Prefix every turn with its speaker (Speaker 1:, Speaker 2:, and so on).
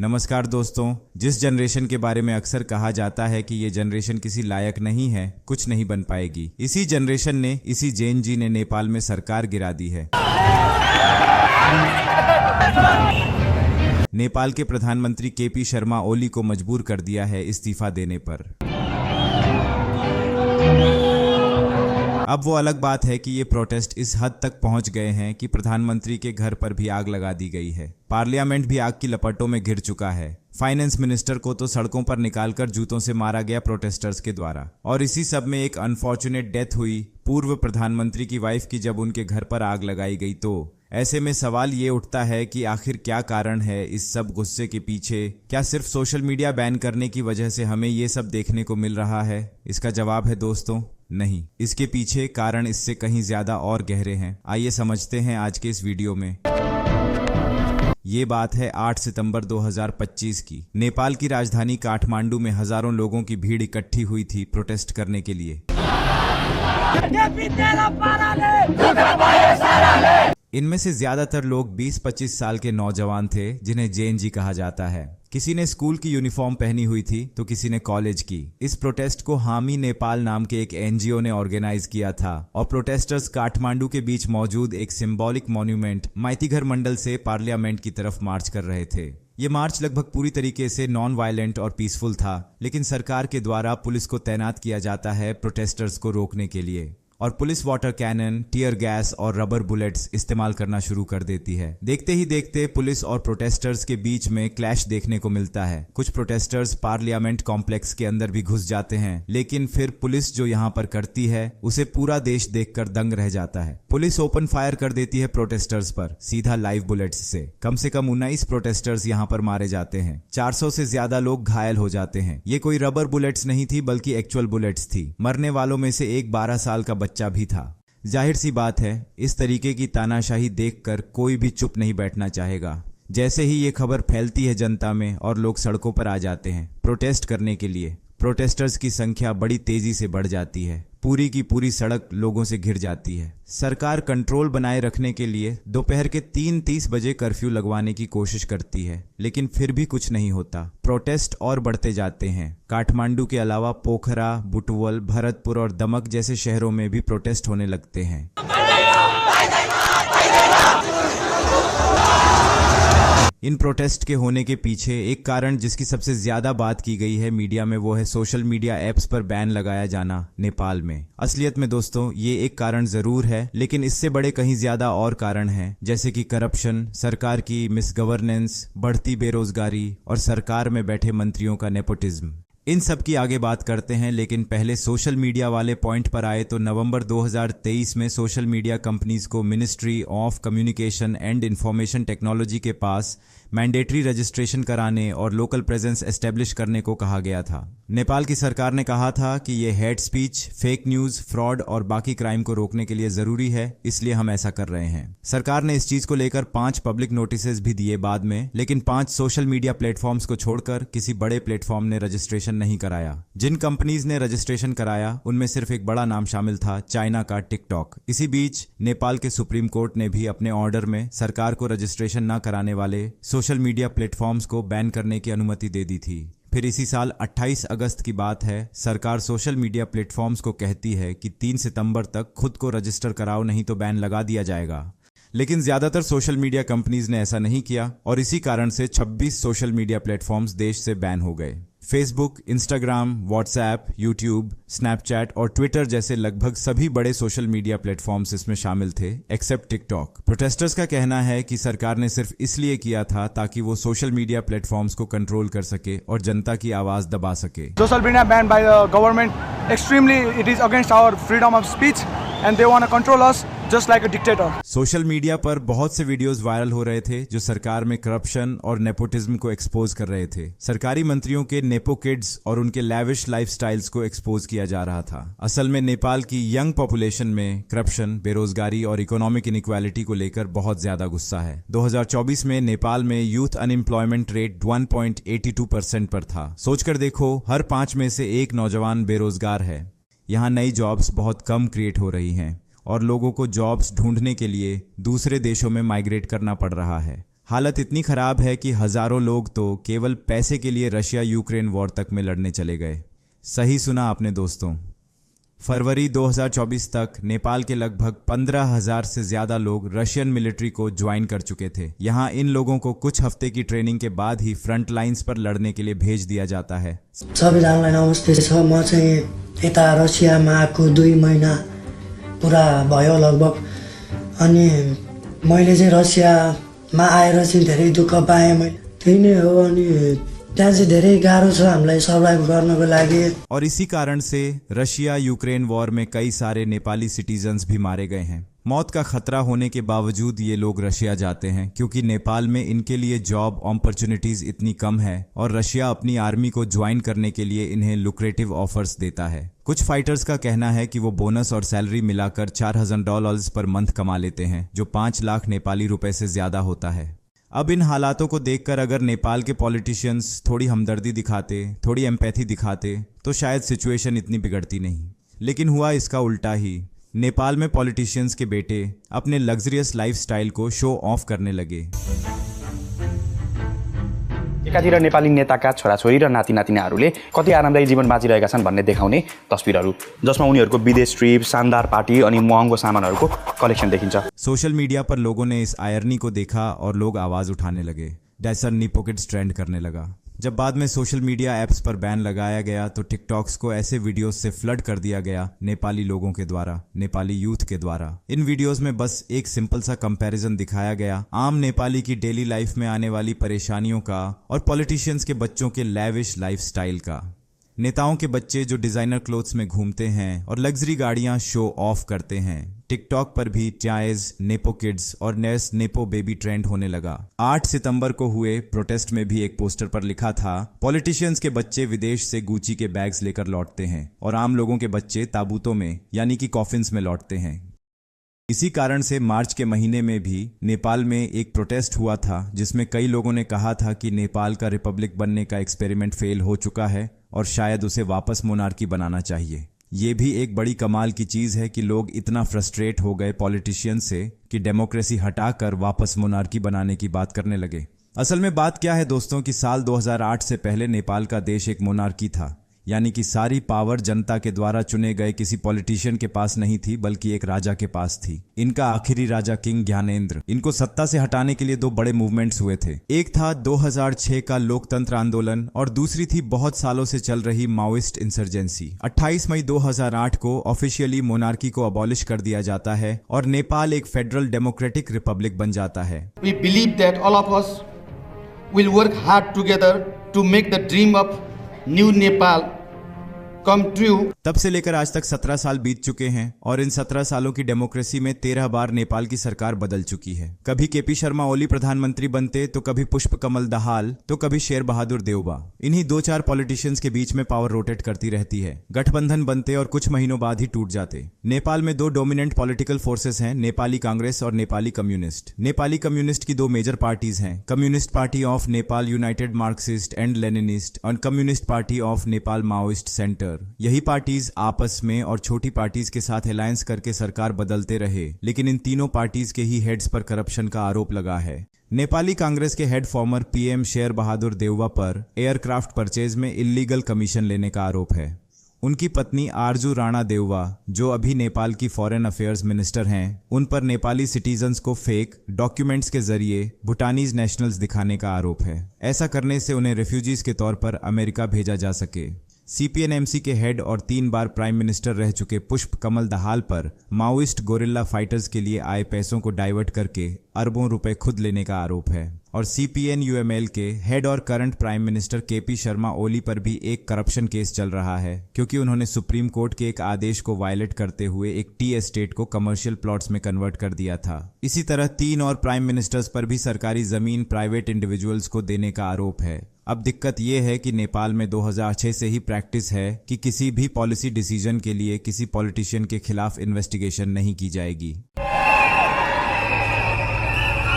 Speaker 1: नमस्कार दोस्तों, जिस जनरेशन के बारे में अक्सर कहा जाता है कि ये जनरेशन किसी लायक नहीं है, कुछ नहीं बन पाएगी, इसी जनरेशन ने, इसी जेन जी ने नेपाल में सरकार गिरा दी है। नेपाल के प्रधानमंत्री केपी शर्मा ओली को मजबूर कर दिया है इस्तीफा देने पर। अब वो अलग बात है कि ये प्रोटेस्ट इस हद तक पहुंच गए हैं कि प्रधानमंत्री के घर पर भी आग लगा दी गई है। पार्लियामेंट भी आग की लपटों में घिर चुका है। फाइनेंस मिनिस्टर को तो सड़कों पर निकालकर जूतों से मारा गया प्रोटेस्टर्स के द्वारा। और इसी सब में एक अनफॉर्चुनेट डेथ हुई पूर्व प्रधानमंत्री की वाइफ की, जब उनके घर पर आग लगाई गई। तो ऐसे में सवाल ये उठता है कि आखिर क्या कारण है इस सब गुस्से के पीछे? क्या सिर्फ सोशल मीडिया बैन करने की वजह से हमें ये सब देखने को मिल रहा है? इसका जवाब है दोस्तों, नहीं। इसके पीछे कारण इससे कहीं ज्यादा और गहरे हैं। आइए समझते हैं आज के इस वीडियो में। ये बात है 8 सितंबर 2025 की। नेपाल की राजधानी काठमांडू में हजारों लोगों की भीड़ इकट्ठी हुई थी प्रोटेस्ट करने के लिए। इनमें से ज्यादातर लोग 20-25 साल के नौजवान थे, जिन्हें जेन जी कहा जाता है। किसी ने स्कूल की यूनिफॉर्म पहनी हुई थी तो किसी ने कॉलेज की। इस प्रोटेस्ट को हामी नेपाल नाम के एक एनजीओ ने ऑर्गेनाइज किया था और प्रोटेस्टर्स काठमांडू के बीच मौजूद एक सिंबॉलिक मॉन्यूमेंट माइतीघर मंडल से पार्लियामेंट की तरफ मार्च कर रहे थे। ये मार्च लगभग पूरी तरीके से नॉन वायलेंट और पीसफुल था, लेकिन सरकार के द्वारा पुलिस को तैनात किया जाता है प्रोटेस्टर्स को रोकने के लिए, और police water cannon, tear gas और रबर बुलेट्स इस्तेमाल करना शुरू कर देती है। देखते ही देखते पुलिस और प्रोटेस्टर्स के बीच में क्लैश देखने को मिलता है। कुछ प्रोटेस्टर्स पार्लियामेंट कॉम्प्लेक्स के अंदर भी घुस जाते हैं, लेकिन फिर पुलिस जो यहाँ पर करती है उसे पूरा देश देखकर दंग रह जाता है। पुलिस ओपन फायर कर देती है प्रोटेस्टर्स पर, सीधा लाइव बुलेट्स से। कम 19 प्रोटेस्टर्स यहाँ पर मारे जाते हैं। 400 से ज्यादा लोग घायल हो जाते हैं। ये कोई रबर बुलेट्स नहीं थी, बल्कि एक्चुअल बुलेट्स थी। मरने वालों में से एक 12 साल का बच्चा भी था। जाहिर सी बात है, इस तरीके की तानाशाही देखकर कोई भी चुप नहीं बैठना चाहेगा। जैसे ही ये खबर फैलती है जनता में और लोग सड़कों पर आ जाते हैं प्रोटेस्ट करने के लिए, प्रोटेस्टर्स की संख्या बड़ी तेजी से बढ़ जाती है। पूरी की पूरी सड़क लोगों से घिर जाती है। सरकार कंट्रोल बनाए रखने के लिए दोपहर के 3:30 बजे कर्फ्यू लगवाने की कोशिश करती है, लेकिन फिर भी कुछ नहीं होता। प्रोटेस्ट और बढ़ते जाते हैं। काठमांडू के अलावा पोखरा, बुटवल, भरतपुर और दमक जैसे शहरों में भी प्रोटेस्ट होने लगते हैं। इन प्रोटेस्ट के होने के पीछे एक कारण जिसकी सबसे ज्यादा बात की गई है मीडिया में, वो है सोशल मीडिया ऐप्स पर बैन लगाया जाना नेपाल में। असलियत में दोस्तों, ये एक कारण जरूर है, लेकिन इससे बड़े कहीं ज्यादा और कारण हैं, जैसे कि करप्शन, सरकार की मिसगवर्नेंस, बढ़ती बेरोजगारी और सरकार में बैठे मंत्रियों का नेपोटिज्म। इन सब की आगे बात करते हैं, लेकिन पहले सोशल मीडिया वाले पॉइंट पर आए तो नवंबर 2023 में सोशल मीडिया कंपनीज को ministry of communication and information technology के पास मैंडेटरी रजिस्ट्रेशन कराने और लोकल प्रेजेंस एस्टेब्लिश करने को कहा गया था। नेपाल की सरकार ने कहा था कि ये hate speech, fake news, fraud और बाकी क्राइम को रोकने के लिए जरूरी है, इसलिए हम ऐसा कर रहे हैं। सरकार ने इस चीज को लेकर 5 पब्लिक नोटिसेस भी दिए बाद में, लेकिन 5 सोशल मीडिया प्लेटफॉर्म्स को छोड़कर किसी बड़े प्लेटफॉर्म ने रजिस्ट्रेशन नहीं कराया। जिन कंपनीज ने रजिस्ट्रेशन कराया उनमें सिर्फ एक बड़ा नाम शामिल था, चाइना का टिकटॉक। इसी बीच नेपाल के सुप्रीम कोर्ट ने भी अपने ऑर्डर में सरकार को रजिस्ट्रेशन न कराने वाले सोशल मीडिया प्लेटफॉर्म्स को बैन करने की अनुमति दे दी थी। फिर इसी साल 28 अगस्त की बात है, सरकार सोशल मीडिया प्लेटफॉर्म्स को कहती है कि 3 सितंबर तक खुद को रजिस्टर कराओ, नहीं तो बैन लगा दिया जाएगा। लेकिन ज्यादातर सोशल मीडिया कंपनीज ने ऐसा नहीं किया और इसी कारण से 26 सोशल मीडिया प्लेटफॉर्म्स देश से बैन हो गए। Facebook, Instagram, WhatsApp, YouTube, Snapchat और ट्विटर जैसे लगभग सभी बड़े सोशल मीडिया प्लेटफॉर्म्स इसमें शामिल थे, एक्सेप्ट टिकटॉक। प्रोटेस्टर्स का कहना है कि सरकार ने सिर्फ इसलिए किया था ताकि वो सोशल मीडिया प्लेटफॉर्म्स को कंट्रोल कर सके और जनता की आवाज दबा सके।
Speaker 2: Social media ban by the government extremely it is against our freedom of speech and they want to control us just like a dictator.
Speaker 1: Social media पर बहुत से वीडियोस वायरल हो रहे थे जो सरकार में करप्शन और नेपोटिज्म को एक्सपोज कर रहे थे। सरकारी मंत्रियों के नेपो किड्स और उनके लैविश लाइफस्टाइल्स को एक्सपोज किया जा रहा था। असल में नेपाल की यंग पॉपुलेशन में करप्शन, बेरोजगारी और इकोनॉमिक इनइक्वालिटी को लेकर बहुत ज्यादा गुस्सा है। 2024 में नेपाल में यूथ अनएम्प्लॉयमेंट रेट 1.82% पर था। सोचकर देखो, हर 5 में से 1 नौजवान बेरोजगार है। यहाँ नई जॉब्स बहुत कम क्रिएट हो रही हैं और लोगों को जॉब्स ढूंढने के लिए दूसरे देशों में माइग्रेट करना पड़ रहा है। हालत इतनी खराब है कि हजारों लोग तो केवल पैसे के लिए रशिया यूक्रेन वॉर तक में लड़ने चले गए। सही सुना आपने दोस्तों। फरवरी 2024 तक नेपाल के लगभग 15,000 से ज्यादा लोग रशियन मिलिट्री को ज्वाइन कर चुके थे। यहाँ इन लोगों को कुछ हफ्ते की ट्रेनिंग के बाद ही फ्रंट लाइंस पर लड़ने के लिए भेज दिया जाता है।
Speaker 3: सबैजनालाई नमस्ते छ। म चाहिँ यता रसियामा आएको 2 महिना पुरा भयो लगभग। अनि मैले चाहिँ रसियामा आएर चाहिँ धेरै दुःख पाएँ। मैले त्यही नै हो। अनि त्यहाँ चाहिँ धेरै गाह्रो छ हामीलाई सर्भाइभ गर्नको लागि।
Speaker 1: और इसी कारण से रशिया यूक्रेन वॉर में कई सारे नेपाली सिटीजन्स भी मारे गए हैं। मौत का खतरा होने के बावजूद ये लोग रशिया जाते हैं क्योंकि नेपाल में इनके लिए जॉब अपॉर्चुनिटीज इतनी कम है और रशिया अपनी आर्मी को ज्वाइन करने के लिए इन्हें लुक्रेटिव ऑफर्स देता है। कुछ फाइटर्स का कहना है कि वो बोनस और सैलरी मिलाकर $4,000 पर मंथ कमा लेते हैं, जो 5 लाख नेपाली रुपए से ज्यादा होता है। अब इन हालातों को देखकर अगर नेपाल के पॉलिटिशियंस थोड़ी हमदर्दी दिखाते, थोड़ी एम्पैथी दिखाते तो शायद सिचुएशन इतनी बिगड़ती नहीं। लेकिन हुआ इसका उल्टा ही। नेपाल में पॉलिटिशियंस के बेटे अपने लग्जरियस लाइफस्टाइल को शो ऑफ करने लगे।
Speaker 4: एकातिर नेपाली नेताका छोराछोरी र नातिनातिनाहरूले कति आरामदायी जीवन बाँचिरहेका छन् भन्ने देखाउने तस्बिरहरू, जसमा उनीहरूको विदेश ट्रिप, शानदार पार्टी अनि महँगो सामानहरूको कलेक्सन देखिन्छ।
Speaker 1: सोशल मीडिया पर लोगों ने इस आयरनी को देखा और लोग आवाज उठाने लगे। डैसन निपोकिड्स ट्रेंड करने लगा। जब बाद में सोशल मीडिया ऐप्स पर बैन लगाया गया तो टिकटॉक्स को ऐसे वीडियोस से फ्लड कर दिया गया नेपाली लोगों के द्वारा, नेपाली यूथ के द्वारा। इन वीडियोस में बस एक सिंपल सा कंपैरिजन दिखाया गया आम नेपाली की डेली लाइफ में आने वाली परेशानियों का और पॉलिटिशियंस के बच्चों के लैविश लाइफस्टाइल का। नेताओं के बच्चे जो डिजाइनर क्लोथ्स में घूमते हैं और लग्जरी गाड़ियां शो ऑफ करते हैं। टिकटॉक पर भी चाइज, नेपो किड्स और नेस नेपो बेबी ट्रेंड होने लगा। 8 सितंबर को हुए प्रोटेस्ट में भी एक पोस्टर पर लिखा था, पॉलिटिशियंस के बच्चे विदेश से गुची के बैग्स लेकर लौटते हैं और आम लोगों के बच्चे ताबूतों में यानी कि कॉफिन्स में लौटते हैं। इसी कारण से मार्च के महीने में भी नेपाल में एक प्रोटेस्ट हुआ था जिसमें कई लोगों ने कहा था कि नेपाल का रिपब्लिक बनने का एक्सपेरिमेंट फेल हो चुका है और शायद उसे वापस मोनार्की बनाना चाहिए। ये भी एक बड़ी कमाल की चीज है कि लोग इतना फ्रस्ट्रेट हो गए पॉलिटिशियन से कि डेमोक्रेसी हटाकर वापस मोनार्की बनाने की बात करने लगे। असल में बात क्या है दोस्तों कि साल 2008 से पहले नेपाल का देश एक मोनार्की था, यानी कि सारी पावर जनता के द्वारा चुने गए किसी पॉलिटिशियन के पास नहीं थी बल्कि एक राजा के पास थी। इनका आखिरी राजा किंग ज्ञानेंद्र। इनको सत्ता से हटाने के लिए 2 बड़े मूवमेंट्स हुए थे। एक था 2006 का लोकतंत्र आंदोलन और दूसरी थी बहुत सालों से चल रही माओइस्ट इंसर्जेंसी। 28 मई 2008 को ऑफिशियली मोनार्की को अबॉलिश कर दिया जाता है और नेपाल एक फेडरल डेमोक्रेटिक रिपब्लिक बन जाता है।
Speaker 5: We believe that all of us will work hard together to make the dream of New Nepal come true।
Speaker 1: तब से लेकर आज तक 17 साल बीत चुके हैं और इन 17 सालों की डेमोक्रेसी में 13 बार नेपाल की सरकार बदल चुकी है। कभी केपी शर्मा ओली प्रधानमंत्री बनते तो कभी पुष्प कमल दहाल तो कभी शेर बहादुर देउबा। इन्हीं 2-4 पॉलिटिशियंस के बीच में पावर रोटेट करती रहती है। गठबंधन बनते और कुछ महीनों बाद ही टूट जाते। नेपाल में 2 डोमिनेंट पॉलिटिकल फोर्सेस हैं, नेपाली कांग्रेस और नेपाली कम्युनिस्ट। नेपाली कम्युनिस्ट की 2 मेजर पार्टीज हैं, communist party of Nepal united Marxist and Leninist और communist party of Nepal Maoist centre. यही पार्टीज आपस में और छोटी पार्टीज के साथ अलायंस करके सरकार बदलते रहे, लेकिन इन तीनों पार्टीज के ही हेड्स पर करप्शन का आरोप लगा है। नेपाली कांग्रेस के head former PM Sher Bahadur Deuba पर एयरक्राफ्ट परचेज में इल्लीगल कमीशन लेने का आरोप है। उनकी पत्नी आरजू राणा देउबा, जो अभी नेपाल की फॉरेन अफेयर्स मिनिस्टर हैं, उन पर नेपाली सिटीजन्स को फेक डॉक्यूमेंट्स के जरिए भूटानीज नेशनल्स दिखाने का आरोप है। ऐसा करने से उन्हें रेफ्यूजीज के तौर पर अमेरिका भेजा जा सके। सीपीएनएमसी के हेड और 3 बार प्राइम मिनिस्टर रह चुके पुष्प कमल दहाल पर माओइस्ट गोरिल्ला फाइटर्स के लिए आए पैसों को डाइवर्ट करके अरबों रुपए खुद लेने का आरोप है। और सीपीएन-यूएमएल के हेड और current prime minister KP Sharma Oli पर भी एक करप्शन केस चल रहा है, क्योंकि उन्होंने सुप्रीम कोर्ट के एक आदेश को वायलेट करते हुए एक टी एस्टेट को कमर्शियल प्लॉट्स में कन्वर्ट कर दिया था। इसी तरह 3 और प्राइम मिनिस्टर्स पर भी सरकारी जमीन प्राइवेट इंडिविजुअल्स को देने का आरोप है। अब दिक्कत यह है कि नेपाल में 2006 से ही प्रैक्टिस है कि किसी भी पॉलिसी डिसीजन के लिए किसी पॉलिटिशियन के खिलाफ इन्वेस्टिगेशन नहीं की जाएगी।